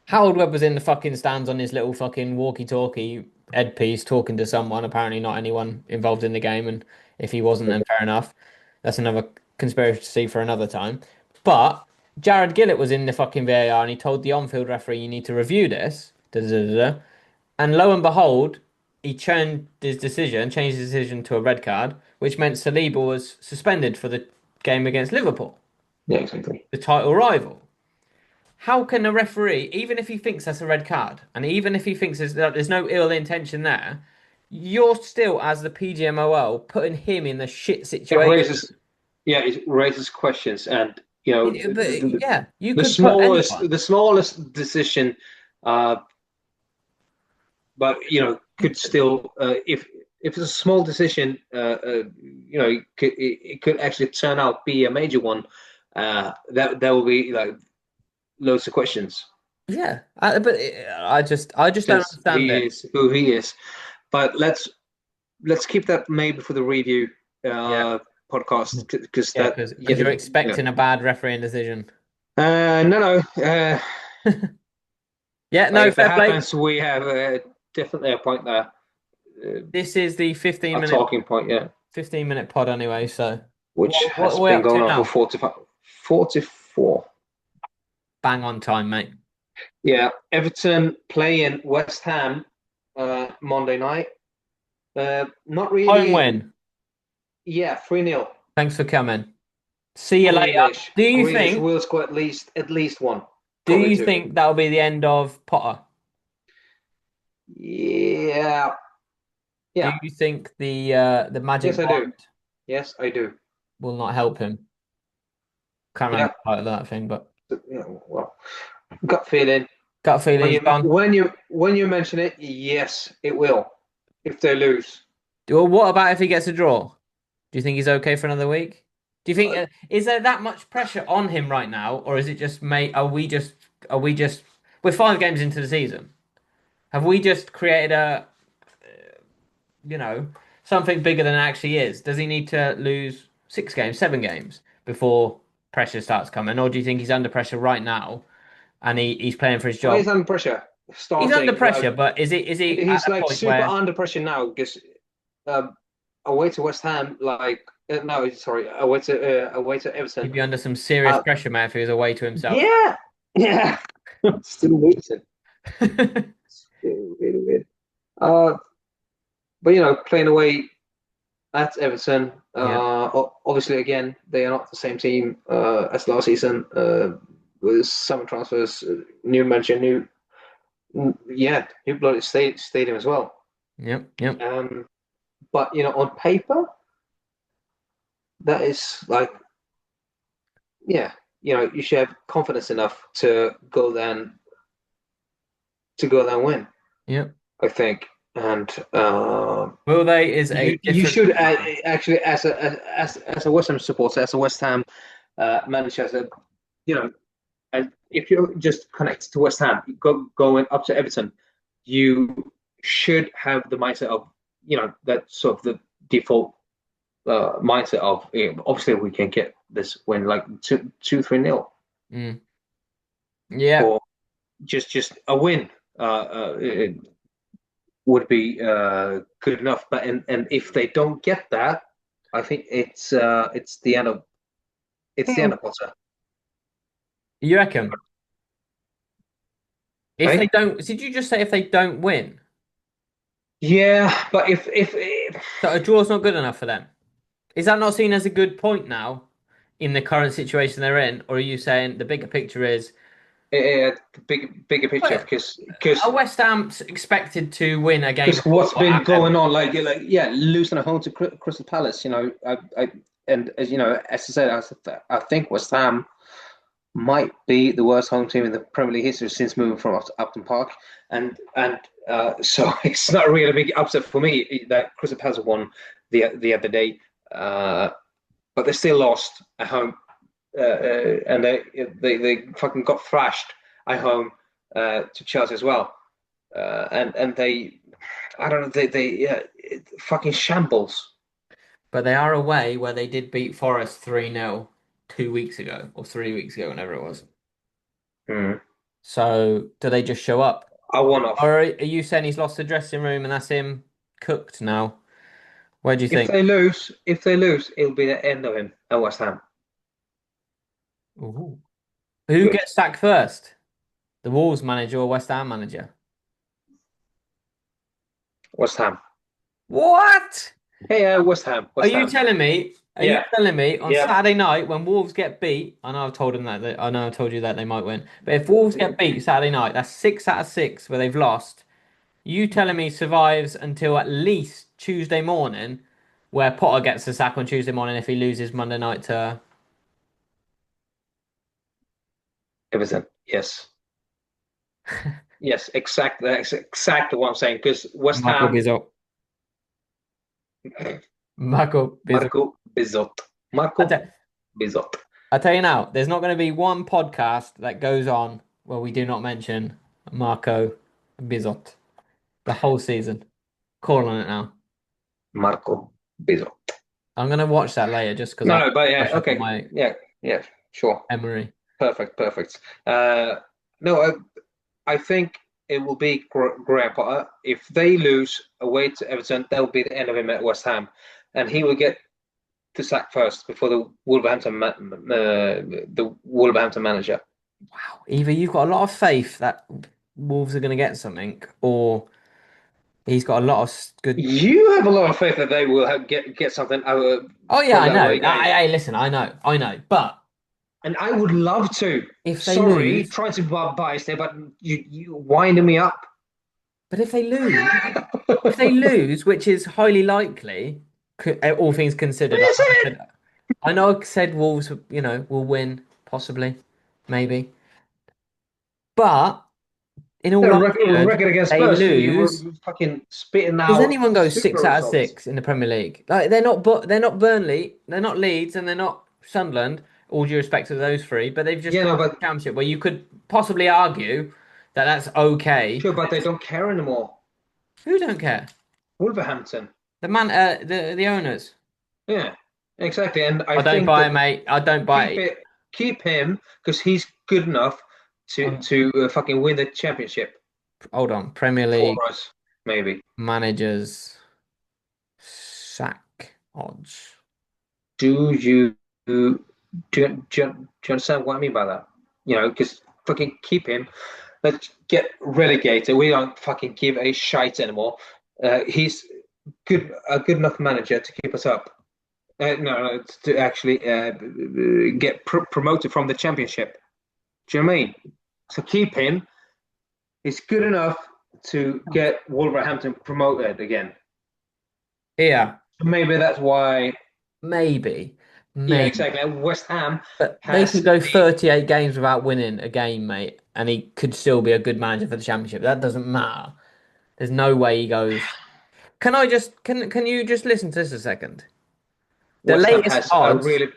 Harold Webb was in the fucking stands on his little fucking walkie-talkie headpiece talking to someone, apparently not anyone involved in the game. And if he wasn't, then fair enough. That's another conspiracy for another time. But Jared Gillett was in the fucking VAR and he told the on-field referee, you need to review this. Da, da, da, da. And lo and behold, he changed his decision to a red card, which meant Saliba was suspended for the game against Liverpool, Yeah, exactly. the title rival. How can a referee, even if he thinks that's a red card, and even if he thinks there's no ill intention there, you're still, as the PGMOL, putting him in the shit It situation. raises it raises questions, and But yeah, you the could put smallest anyone. the smallest decision, uh, but could still if it's a small decision, it could actually turn out be a major one. That will be like loads of questions Yeah, but I just don't because understand he it. is who he is. But let's keep that maybe for the review Yeah, podcast because yeah, that because you're yeah. expecting a bad refereeing decision. No, no. Yeah, Like no, if it fair play. happens, we have definitely a point there, This is the 15 a minute talking point, yeah, 15-minute pod anyway. So which what has are we been up to going on for now? 45, 44. Bang on time, mate. Yeah, Everton playing West Ham Monday night. Not Home really. win. Yeah, 3-0. Thanks for coming. See you later. Grealish. Do you Grealish think? will score at least one, Do probably you two. think that'll be the end of Potter? Yeah, Do yeah. you think the Yes, magic I do. wand Yes, I do. will not help him? Can't remember Yeah. the title of that thing, but Yeah, well. Gut feeling. Gut feeling When he's you gone. when you mention it, yes, it will. If they lose, Well, what about if he gets a draw? Do you think he's okay for another week? Do you think uh, is there that much pressure on him right now, or is it just mate? Are we just we're 5 games into the season? Have we just created you know something bigger than it actually is? Does he need to lose 6 games, 7 games before pressure starts coming, or do you think he's under pressure right now and he's playing for his well, job? he's under pressure. He's under Starting pressure, like but is he at he's a like point super where under pressure now because um, away to West Ham, like no, sorry, away to Everton. he'd be under some serious Uh, pressure, man, if he was away to himself? yeah, yeah, still losing. Still really weird. Uh, but playing away at Everton, Yeah, obviously again they are not the same team as last season. With summer transfers, new manager, new bloody stadium as well. yep, yep, Um, but on paper, that is like, yeah, you should have confidence enough to go there and win. yep. I think, and Will they is a you different should matter. actually, as a West Ham supporter, as a West Ham manager, you know, and if you're just connected to West Ham, going up to Everton, you should have the mindset of, that sort of the default mindset of, obviously we can get this win like 3-0, Mm. Yeah, or just a win. It would be good enough. But and if they don't get that, I think it's the end of Potter. you reckon? If they Hey, don't, did you just say if they don't win? yeah, but if So a draw's not good enough for them? Is that not seen as a good point now in the current situation they're in? Or are you saying the bigger picture is, the bigger picture, well, because are West Ham expected to win a game because before what's been at going Everton? on, like yeah, losing at home to Crystal Palace, and as you know, as I said, I think West Ham might be the worst home team in the Premier League history since moving from Upton Park, and so it's not really a big upset for me that Crystal Palace won the other day, uh, but they still lost at home, and they fucking got thrashed at home to Chelsea as well, and they, I don't know, they fucking shambles. But they are away where they did beat Forest 3-0 2 weeks ago or 3 weeks ago, whenever it was. Mm. So do they just show up? I one off. Or are you saying he's lost the dressing room and that's him cooked now? Where do you If think? they lose, it'll be the end of him at West Ham. Ooh. Who Good. gets sacked first? The Wolves manager or West Ham manager? West Ham. What? Hey, West Ham. Are West you Ham. telling me? Are you Yeah. telling me on Yeah. Saturday night when Wolves get beat? I know I've told them that. I know I told you that they might win. But if Wolves get beat Saturday night, that's 6 out of 6 where they've lost. You telling me survives until at least Tuesday morning, where Potter gets the sack on Tuesday morning if he loses Monday night to Everton. Yes. Yes. That's exactly what I'm saying. Because West Marco Ham, Bizot. Marco Bizot. Marco Bizot. I Marco tell, Bizot. I tell you now, there's not going to be one podcast that goes on where we do not mention Marco Bizot the whole season. Call on it now. Marco Bizot. I'm going to watch that later just because I No, want no, but to yeah. brush up on Okay. my Yeah. Yeah. Sure. memory. Perfect. Perfect. No, I think it will be Graham Potter. If they lose away to Everton, that will be the end of him at West Ham, and he will get to sack first before the Wolverhampton manager. Wow. Either you've got a lot of faith that Wolves are going to get something, or he's got a lot of good. You have a lot of faith that they will get something Oh yeah, from I that know. away game, Listen, I know. But and I would love to. if they Sorry, lose, trying to be biased there, but you winding me up. but if they lose, which is highly likely, all things considered, Is it? I know I said Wolves, will win possibly, maybe. But in all The likelihood, record against they Spurs, lose. you fucking spitting Does out anyone go super six out of results. six in the Premier League? Like they're not Burnley, they're not Leeds, and they're not Sunderland. All due respect to those three, but they've just Yeah, got no, to but the Championship where you could possibly argue that that's okay. sure, but they don't care anymore. Who don't care? Wolverhampton. The owners. Yeah, exactly. And I I don't think buy it, that mate. I don't buy keep it. it, keep him because he's good enough Um, to fucking win the championship hold on. Premier for League us, maybe. managers sack odds. Do you do you understand what I mean by that? You know, because fucking keep him. Let's get relegated. We don't fucking give a shite anymore. He's a good enough manager to keep us up. No, to actually get promoted from the championship. Do you know what I mean? So keep him. He's good enough to get Wolverhampton promoted again. Yeah, Maybe that's why. maybe. Yeah, Maybe. exactly. And West Ham But they has could go the 38 games without winning a game, mate, and he could still be a good manager for the championship. That doesn't matter. There's no way he goes. Can you just listen to this a second? The West Ham latest has a odds, really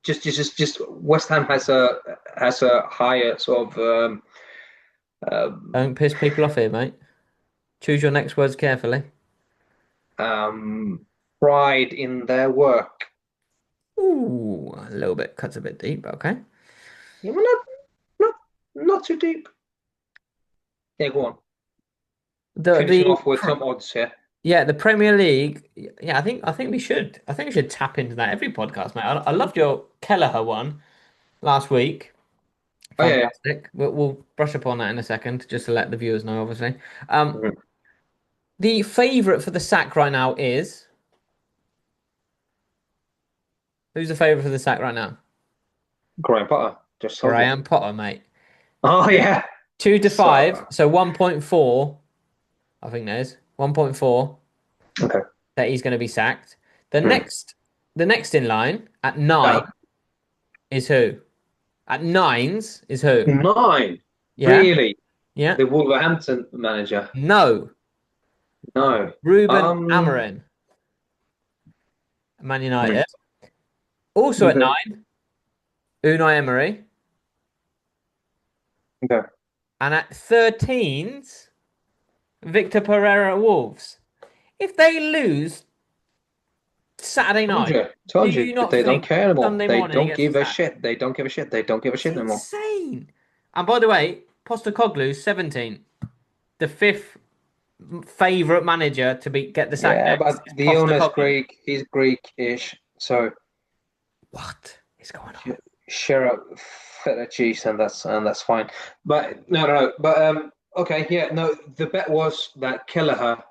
just West Ham has a higher sort of um, don't piss people off here, mate. Choose your next words carefully. um, pride in their work. Ooh, a little bit cuts a bit deep, but okay. Yeah, well, not not too deep. Yeah, go on. The Finishing the off with some odds here. yeah, the Premier League. Yeah, I think we should. I think we should tap into that every podcast, mate. I loved your Kelleher one last week. Oh yeah, Fantastic. We'll brush up on that in a second, just to let the viewers know, obviously. yeah. The favourite for the sack right now is who's the favourite for the sack right now? Graham Potter. Just told you. Graham Potter, mate. Oh yeah. Two to five, So so 1.4. I think there's 1.4 okay. that he's going to be sacked. The Hmm. next, the next in line at nine Uh, is who? At nines is who? 9. Yeah, Really? yeah. The Wolverhampton manager? No, No. Ruben Um. Amorim, Man hmm, United. Also at Okay. nine, Unai Emery, Okay. and at 13s, Victor Pereira at Wolves. If they lose Saturday Told night, you. do Told you. you not They don't think care anymore. Sunday They morning he don't gets the give a sack? shit. They don't give a shit. They don't give a It's shit anymore. insane. And by the way, Postecoglou 17, the fifth favourite manager to be get the sack Yeah, next but is the owner's Postecoglou. Greek. He's Greek-ish. So What is going on? share up feta cheese, and that's fine. But no. But okay, yeah, no. The bet was that Kelleher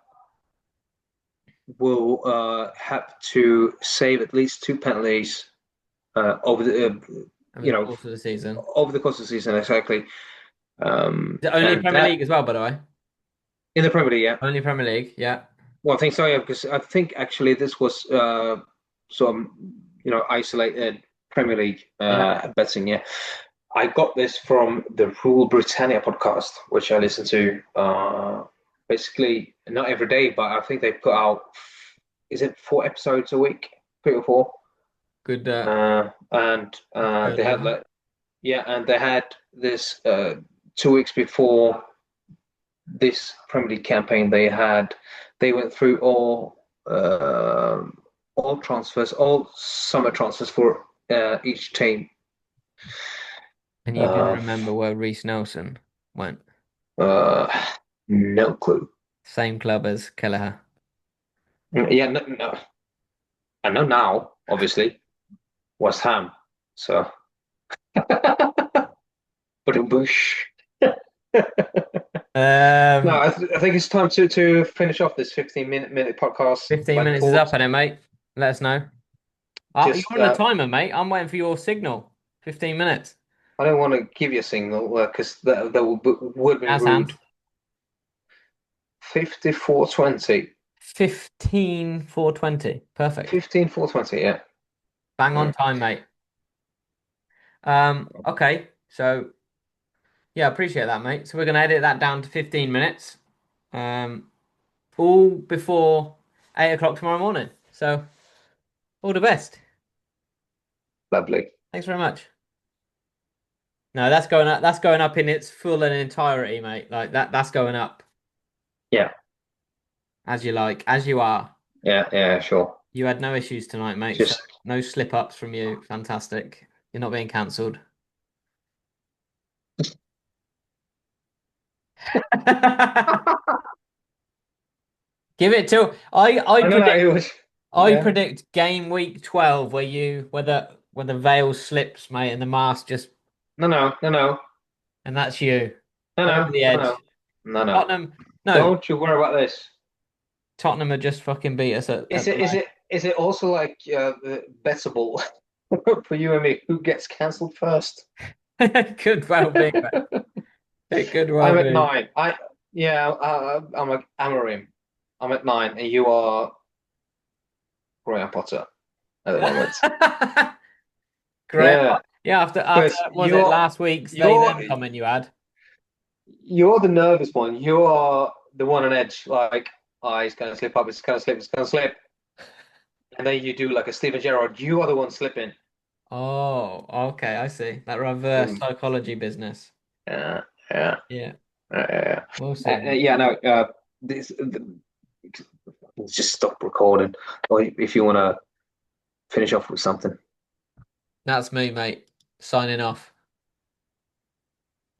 will have to save at least 2 penalties over the Over you the know course of the season. over the course of the season exactly. Is it only And Premier that League as well, by the way? in the Premier League, yeah. Only Premier League, yeah. Well, I think so, yeah, because I think actually this was some isolated Premier League Yeah. betting. Yeah, I got this from the Rule Britannia podcast, which I listen to basically not every day, but I think they put out, is it 4 episodes a week, 3 or 4? Good And they had turnover. like yeah, and they had this 2 weeks before this Premier League campaign. They went through all transfers, all summer transfers for each team. And you can Uh, remember where Reece Nelson went. uh, no clue. Same club as Kelleher. Yeah, no. I know now, obviously, West Ham. So, but in Bush. No, Um, I think it's time to finish off this 15 minute podcast. 15 But minutes is before, up on it, mate. Let us know. You're just on the timer, mate. I'm waiting for your signal. 15 minutes. I don't want to give you a signal because would be As rude. hand. 54-20. 15,420. Perfect. 15-4-20, yeah. Bang on Mm. time, mate. Okay. So Yeah, I appreciate that, mate. So we're gonna edit that down to 15 minutes. All before 8 o'clock tomorrow morning. So all the best. Lovely. Thanks very much. No, that's going up. That's going up in its full and entirety, mate. Like that. That's going up Yeah, as you like, as you are. yeah, sure. You had no issues tonight, mate. So Just no slip ups from you. Fantastic. You're not being cancelled. Give it to I I don't know. predict It was I yeah. predict game week 12 where the veil slips, mate, and the mask just No, and that's you no, over no, the no, no, edge. no, no. Tottenham, no, Don't you worry about this. Tottenham are just fucking beat us Is at the it is moment. it is it also like bettable for you and me who gets cancelled first? Could well be, mate. It could well I'm at be. 9. I'm a rim. I'm at 9, and you are Graham Potter at the moment. Great. Yeah, Yeah, after because was it last week's they you're them comment you had? you're the nervous one. You are the one on edge. Like, oh, he's gonna slip up. It's gonna slip. It's gonna slip. And then you do like a Steven Gerrard. You are the one slipping. Oh, okay, I see. That reverse Boom. psychology business. Yeah, yeah, Yeah, yeah. we'll see, mate. Yeah. No. This. Let's just stop recording, or if you want to finish off with something. That's me, mate. Signing off.